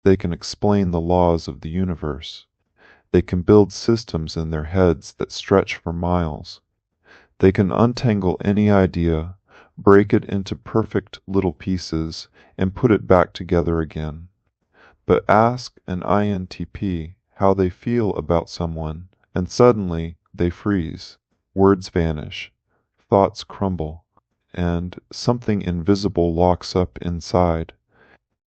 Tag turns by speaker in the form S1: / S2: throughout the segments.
S1: They can explain the laws of the universe. They can build systems in their heads that stretch for miles. They can untangle any idea, break it into perfect little pieces, and put it back together again. But ask an I.N.T.P. how they feel about someone, and suddenly they freeze. Words vanish. Thoughts crumble. And something invisible locks up inside.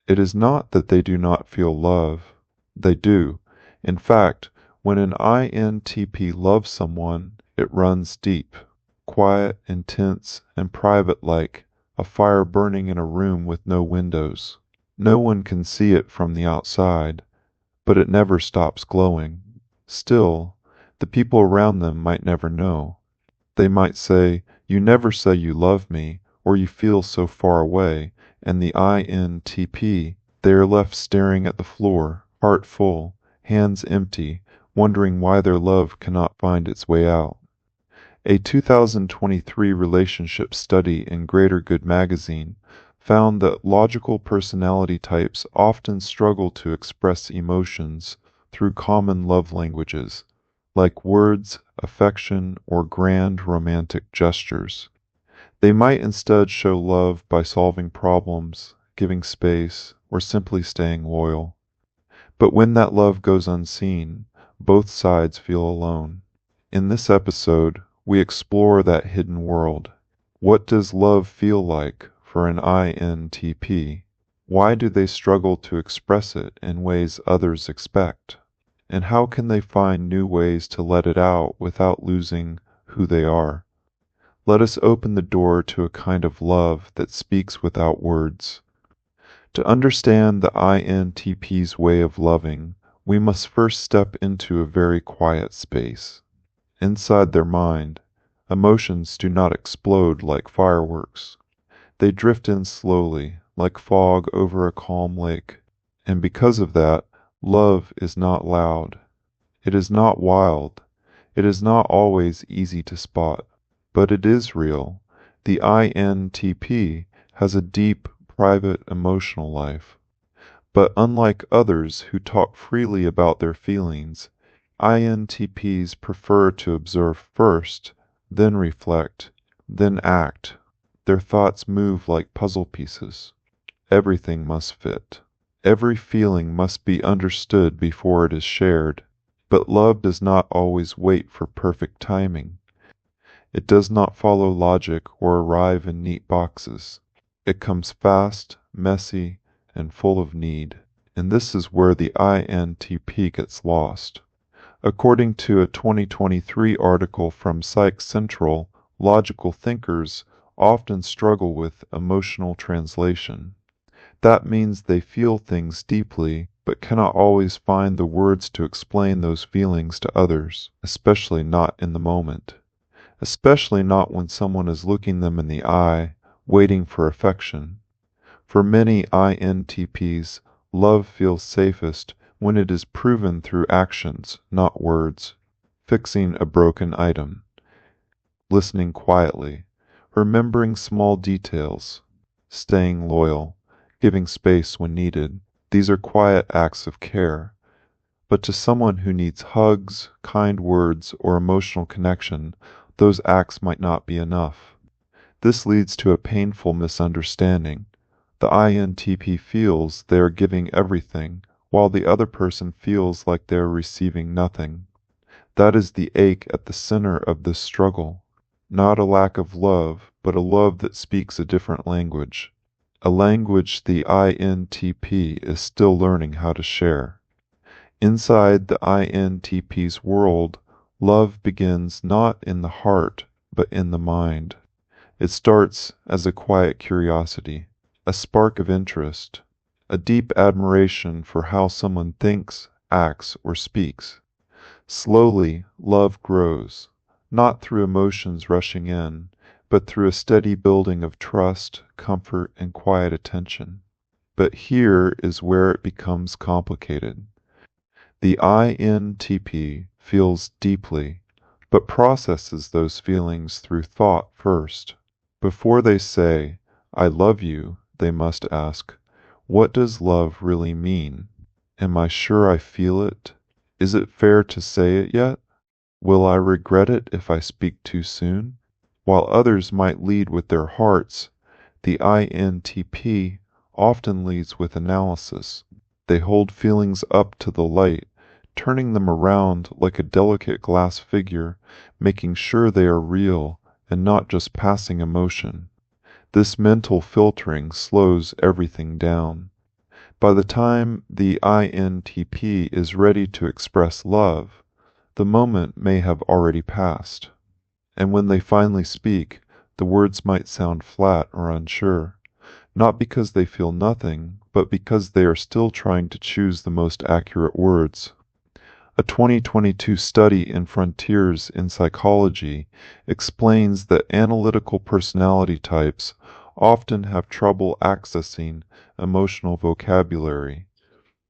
S1: It is not that they do not feel love. They do. In fact, when an I.N.T.P. loves someone, it runs deep, quiet, intense, and private, like a fire burning in a room with no windows. No one can see it from the outside, but it never stops glowing. Still, the people around them might never know. They might say, "You never say you love me, or you feel so far away," and the I.N.T.P., they are left staring at the floor, heart full, hands empty, wondering why their love cannot find its way out. A 2023 relationship study in Greater Good magazine found that logical personality types often struggle to express emotions through common love languages, like words, affection, or grand romantic gestures. They might instead show love by solving problems, giving space, or simply staying loyal. But when that love goes unseen, both sides feel alone. In this episode, we explore that hidden world. What does love feel like for an I.N.T.P.? Why do they struggle to express it in ways others expect? And how can they find new ways to let it out without losing who they are? Let us open the door to a kind of love that speaks without words. To understand the I.N.T.P's way of loving, we must first step into a very quiet space. Inside their mind, emotions do not explode like fireworks. They drift in slowly, like fog over a calm lake. And because of that, love is not loud. It is not wild. It is not always easy to spot. But it is real. The I.N.T.P. has a deep, private emotional life. But unlike others who talk freely about their feelings, I.N.T.Ps prefer to observe first, then reflect, then act. Their thoughts move like puzzle pieces. Everything must fit. Every feeling must be understood before it is shared. But love does not always wait for perfect timing. It does not follow logic or arrive in neat boxes. It comes fast, messy, and full of need. And this is where the I.N.T.P. gets lost. According to a 2023 article from Psych Central, logical thinkers often struggle with emotional translation. That means they feel things deeply, but cannot always find the words to explain those feelings to others, especially not in the moment. Especially not when someone is looking them in the eye, waiting for affection. For many I.N.T.Ps, love feels safest when it is proven through actions, not words. Fixing a broken item, listening quietly, remembering small details, staying loyal, giving space when needed. These are quiet acts of care. But to someone who needs hugs, kind words, or emotional connection, those acts might not be enough. This leads to a painful misunderstanding. The I.N.T.P. feels they are giving everything, while the other person feels like they are receiving nothing. That is the ache at the center of this struggle. Not a lack of love, but a love that speaks a different language. A language the I.N.T.P. is still learning how to share. Inside the I.N.T.P.'s world, love begins not in the heart, but in the mind. It starts as a quiet curiosity, a spark of interest, a deep admiration for how someone thinks, acts, or speaks. Slowly, love grows, not through emotions rushing in, but through a steady building of trust, comfort, and quiet attention. But here is where it becomes complicated. The I.N.T.P. feels deeply, but processes those feelings through thought first. Before they say, "I love you," they must ask, "What does love really mean?" Am I sure I feel it? Is it fair to say it yet? Will I regret it if I speak too soon? While others might lead with their hearts, the I.N.T.P. often leads with analysis. They hold feelings up to the light, turning them around like a delicate glass figure, making sure they are real and not just passing emotion. This mental filtering slows everything down. By the time the I.N.T.P. is ready to express love, the moment may have already passed. And when they finally speak, the words might sound flat or unsure, not because they feel nothing, but because they are still trying to choose the most accurate words. A 2022 study in Frontiers in Psychology explains that analytical personality types often have trouble accessing emotional vocabulary.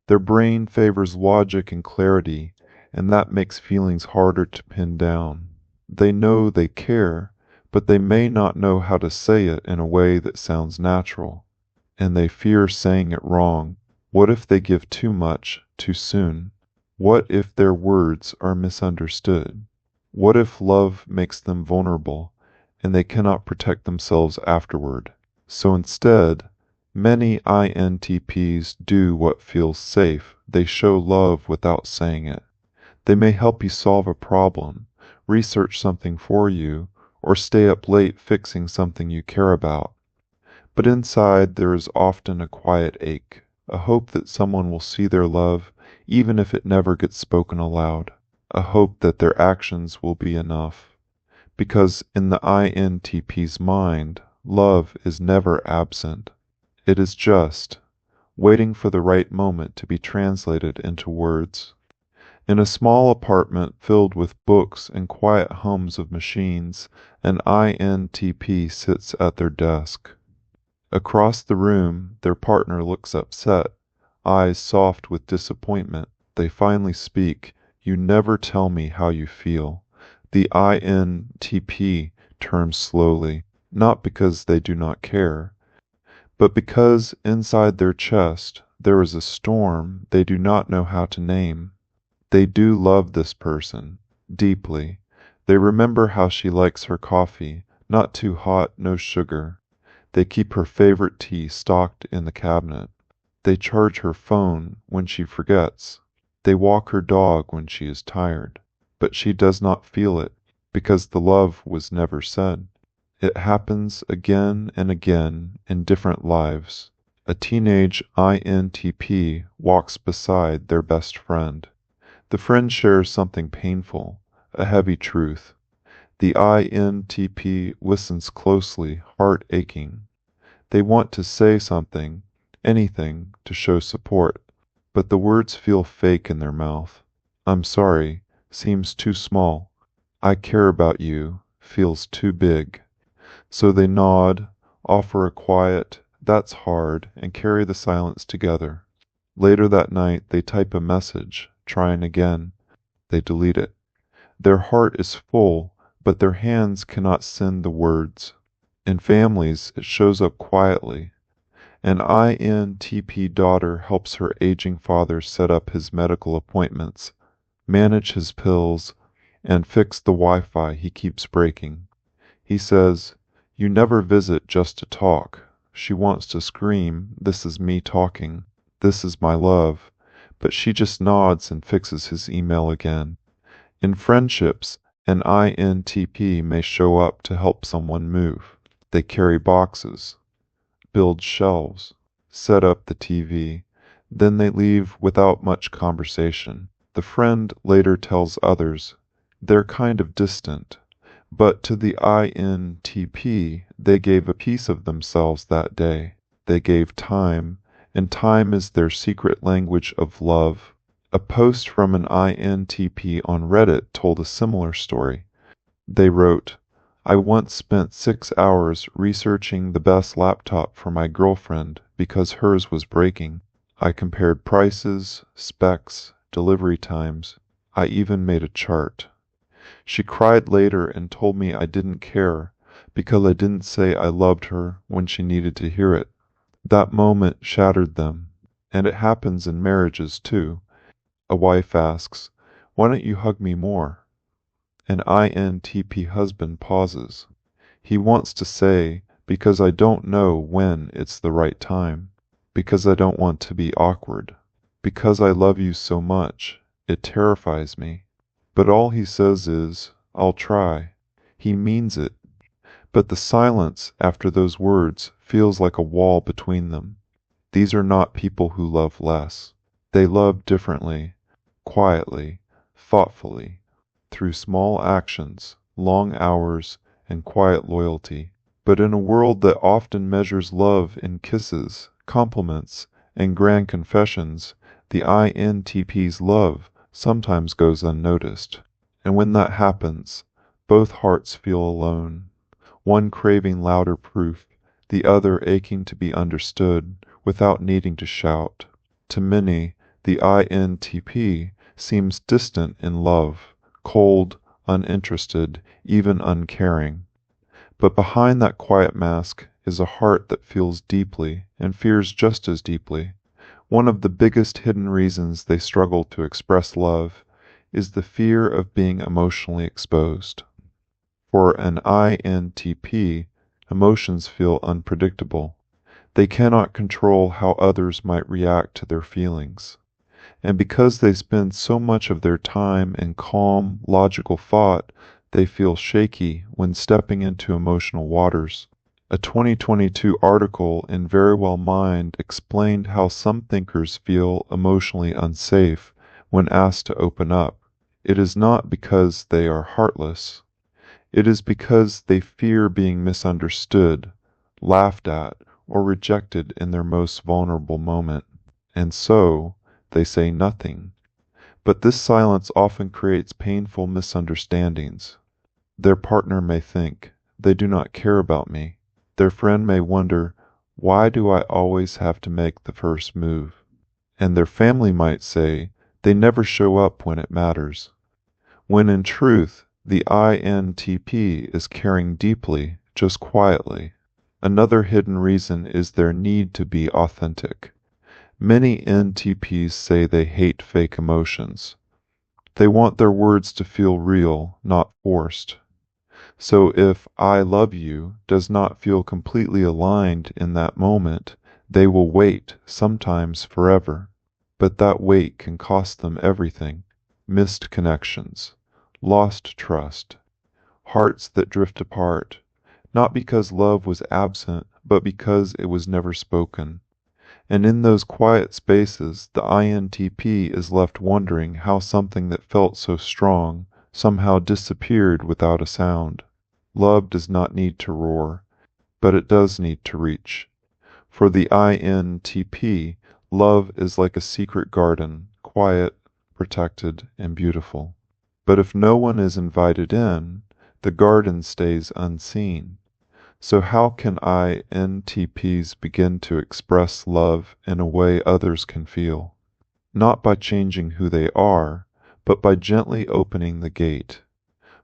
S1: Their brain favors logic and clarity, and that makes feelings harder to pin down. They know they care, but they may not know how to say it in a way that sounds natural. And they fear saying it wrong. What if they give too much too soon? What if their words are misunderstood? What if love makes them vulnerable and they cannot protect themselves afterward? So instead, many I.N.T.Ps do what feels safe. They show love without saying it. They may help you solve a problem, research something for you, or stay up late fixing something you care about. But inside there is often a quiet ache, a hope that someone will see their love, even if it never gets spoken aloud, a hope that their actions will be enough. Because in the I.N.T.P's mind, love is never absent. It is just waiting for the right moment to be translated into words. In a small apartment filled with books and quiet hums of machines, an I.N.T.P. sits at their desk. Across the room, their partner looks upset, eyes soft with disappointment. They finally speak. "You never tell me how you feel." The I.N.T.P. turns slowly, not because they do not care, but because inside their chest there is a storm they do not know how to name. They do love this person, deeply. They remember how she likes her coffee, not too hot, no sugar. They keep her favorite tea stocked in the cabinet. They charge her phone when she forgets. They walk her dog when she is tired. But she does not feel it, because the love was never said. It happens again and again in different lives. A teenage I.N.T.P. walks beside their best friend. The friend shares something painful, a heavy truth. The I.N.T.P. listens closely, heart aching. They want to say something, anything, to show support, but the words feel fake in their mouth. "I'm sorry" seems too small. "I care about you" feels too big. So they nod, offer a quiet "that's hard," and carry the silence together. Later that night they type a message, trying again. They delete it. Their heart is full, but their hands cannot send the words. In families, it shows up quietly. An I.N.T.P. daughter helps her aging father set up his medical appointments, manage his pills, and fix the Wi-Fi he keeps breaking. He says, "You never visit just to talk." She wants to scream, "This is me talking. This is my love." But she just nods and fixes his email again. In friendships, an I.N.T.P. may show up to help someone move. They carry boxes, build shelves, set up the TV. Then they leave without much conversation. The friend later tells others, "They're kind of distant." But to the I.N.T.P. they gave a piece of themselves that day. They gave time, and time is their secret language of love. A post from an I.N.T.P. on Reddit told a similar story. They wrote, "I once spent 6 hours researching the best laptop for my girlfriend because hers was breaking. I compared prices, specs, delivery times. I even made a chart. She cried later and told me I didn't care because I didn't say I loved her when she needed to hear it. That moment shattered them. And it happens in marriages too. A wife asks, "Why don't you hug me more?" An I.N.T.P. husband pauses. He wants to say, "Because I don't know when it's the right time. Because I don't want to be awkward. Because I love you so much. It terrifies me." But all he says is, "I'll try." He means it. But the silence after those words feels like a wall between them. These are not people who love less. They love differently, quietly, thoughtfully, through small actions, long hours, and quiet loyalty. But in a world that often measures love in kisses, compliments, and grand confessions, the I.N.T.P's love sometimes goes unnoticed. And when that happens, both hearts feel alone, one craving louder proof, the other aching to be understood without needing to shout. To many, the I.N.T.P. seems distant in love, cold, uninterested, even uncaring. But behind that quiet mask is a heart that feels deeply and fears just as deeply. One of the biggest hidden reasons they struggle to express love is the fear of being emotionally exposed. For an I.N.T.P., emotions feel unpredictable. They cannot control how others might react to their feelings. And because they spend so much of their time in calm, logical thought, they feel shaky when stepping into emotional waters. A 2022 article in Very Well Mind explained how some thinkers feel emotionally unsafe when asked to open up. It is not because they are heartless. It is because they fear being misunderstood, laughed at, or rejected in their most vulnerable moment. And so, they say nothing. But this silence often creates painful misunderstandings. Their partner may think, "They do not care about me." Their friend may wonder, "Why do I always have to make the first move?" And their family might say, "They never show up when it matters." When in truth, the I.N.T.P. is caring deeply, just quietly. Another hidden reason is their need to be authentic. Many N.T.Ps say they hate fake emotions. They want their words to feel real, not forced. So if "I love you" does not feel completely aligned in that moment, they will wait, sometimes forever. But that wait can cost them everything: missed connections, lost trust, hearts that drift apart, not because love was absent, but because it was never spoken. And in those quiet spaces, the I.N.T.P. is left wondering how something that felt so strong somehow disappeared without a sound. Love does not need to roar, but it does need to reach. For the I.N.T.P., love is like a secret garden, quiet, protected, and beautiful. But if no one is invited in, the garden stays unseen. So how can I.N.T.Ps begin to express love in a way others can feel? Not by changing who they are, but by gently opening the gate.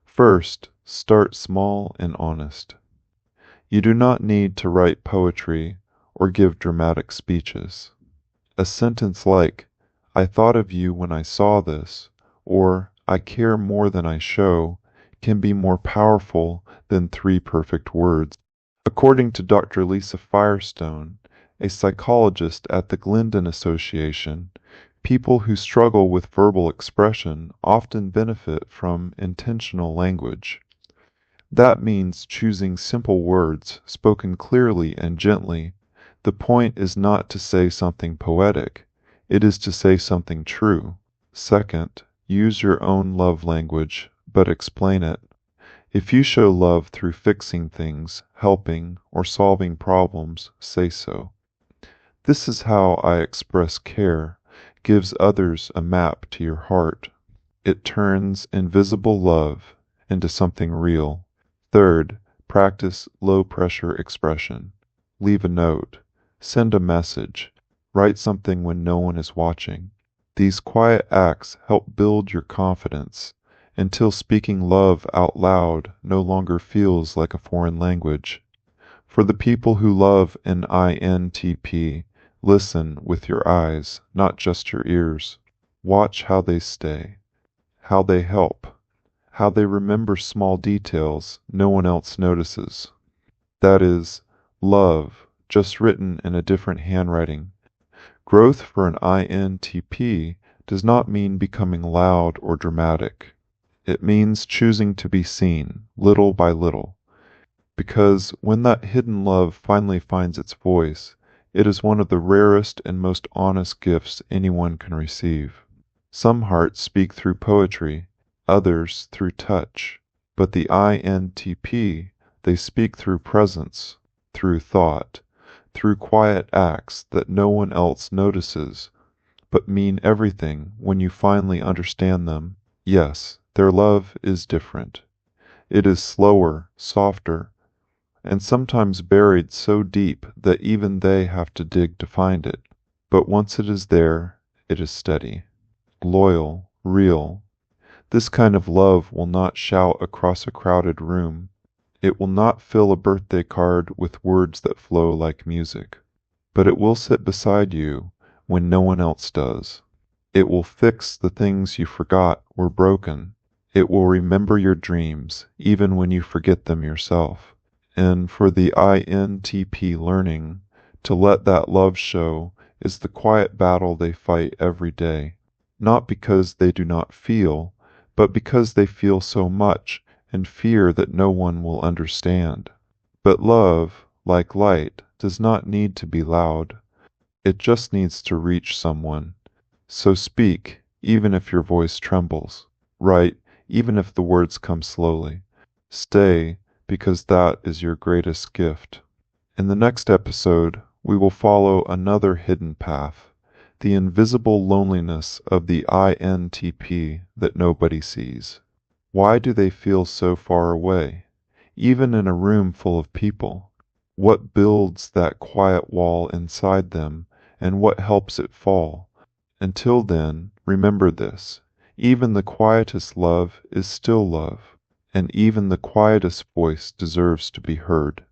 S1: First, start small and honest. You do not need to write poetry or give dramatic speeches. A sentence like, "I thought of you when I saw this," or "I care more than I show," can be more powerful than 3 perfect words. According to Dr. Lisa Firestone, a psychologist at the Glendon Association, people who struggle with verbal expression often benefit from intentional language. That means choosing simple words, spoken clearly and gently. The point is not to say something poetic, it is to say something true. Second, use your own love language, but explain it. If you show love through fixing things, helping, or solving problems, say so. "This is how I express care," gives others a map to your heart. It turns invisible love into something real. Third, practice low-pressure expression. Leave a note. Send a message. Write something when no one is watching. These quiet acts help build your confidence until speaking love out loud no longer feels like a foreign language. For the people who love an I.N.T.P., Listen with your eyes, not just your ears. Watch how they stay, how they help, how they remember small details no one else notices. That is love, just written in a different handwriting. Growth for an I.N.T.P. does not mean becoming loud or dramatic. It means choosing to be seen, little by little. Because when that hidden love finally finds its voice, it is one of the rarest and most honest gifts anyone can receive. Some hearts speak through poetry, others through touch. But the I.N.T.P., they speak through presence, through thought, through quiet acts that no one else notices, but mean everything when you finally understand them. Yes, their love is different. It is slower, softer, and sometimes buried so deep that even they have to dig to find it. But once it is there, it is steady, loyal, real. This kind of love will not shout across a crowded room. It will not fill a birthday card with words that flow like music. But it will sit beside you when no one else does. It will fix the things you forgot were broken. It will remember your dreams, even when you forget them yourself. And for the I.N.T.P. learning, to let that love show is the quiet battle they fight every day. Not because they do not feel, but because they feel so much and fear that no one will understand. But love, like light, does not need to be loud. It just needs to reach someone. So speak, even if your voice trembles. Write, even if the words come slowly. Stay, because that is your greatest gift. In the next episode, we will follow another hidden path, the invisible loneliness of the I.N.T.P. that nobody sees. Why do they feel so far away, even in a room full of people? What builds that quiet wall inside them, and what helps it fall? Until then, remember this: even the quietest love is still love, and even the quietest voice deserves to be heard.